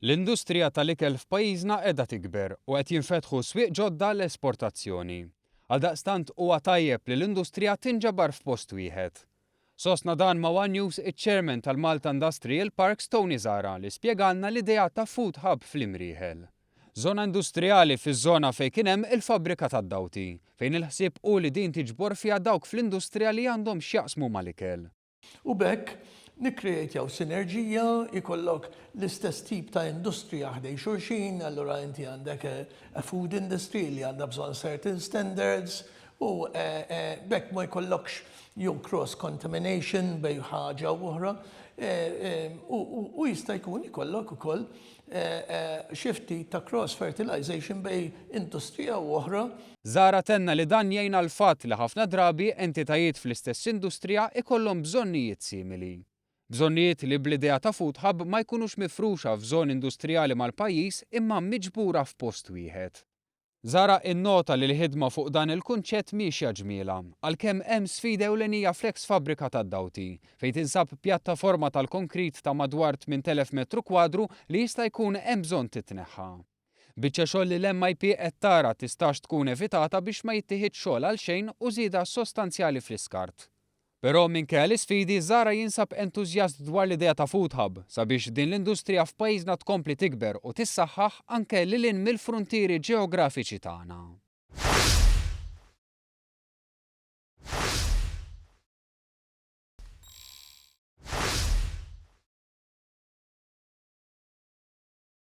L-industrija tal-ikel f'pajjiżna qiegħda tikber u qed jinfetħu swieq ġodda l-esportazzjoni. Għaldaqstant huwa tajjeb li l-industrija tinġabar f'post wieħed. Sostna dan ma' One News iċ-Chairman tal-Malta Industrial Parks Tony Zara li spjegalna l-idea ta' Food Hub fl-Imrieħel. Żona industrijali fiż-żona fejn kien hemm il-fabbrika tad-Dawti, fejn il-ħsieb hu li din tiġbor fiha dawk fl-industrija li għandhom x'jaqsmu mal-ikel. U bekk nikkreatjaw sinerġija, ikollok l-istess tip ta' industrija ħdej xulxin, allura inti għandek a food industry li għandha bżonn certain standards u bekk ma jkollokx jew cross contamination bej ħaġa u oħra u jista' jkun ikollok ukoll xifti ta' cross fertilization bej industrija u oħra. Zara tenna li dan jgħin għal fatt li ħafna drabi entitajiet fl-istess industrija ikollhom bżonnijiet simili. Bżonnijiet li bl-idea ta' Food Hub ma jkunux mifruxa f'żon industrijali mal-pajjiż imma miġbura f'post wieħed. Zara innota li l-ħidma fuq dan il-kunċett mhixja ġmiela, għalkemm hemm sfida ewlenija fl-eks fabbrika tad-Dawti, fejn tinsab pjattaforma tal-konkrit ta' madwar 8,000 metru kwadru li jista' jkun hemm bżonn titneħħa. Biċċa xogħol li l-MIP qed tara tistax tkun evitata biex ma jittieħed xogħol għal xejn u żieda sostanzjali fl-iskart. Però minkejja l-isfidi Zara jinsab entużjast dwar l-idea ta' Food Hub sabiex din l-industrija f'pajjiżna tkompli tikber u tissaħħaħ anke lil hinn mill-fruntieri ġeografiċi tagħna.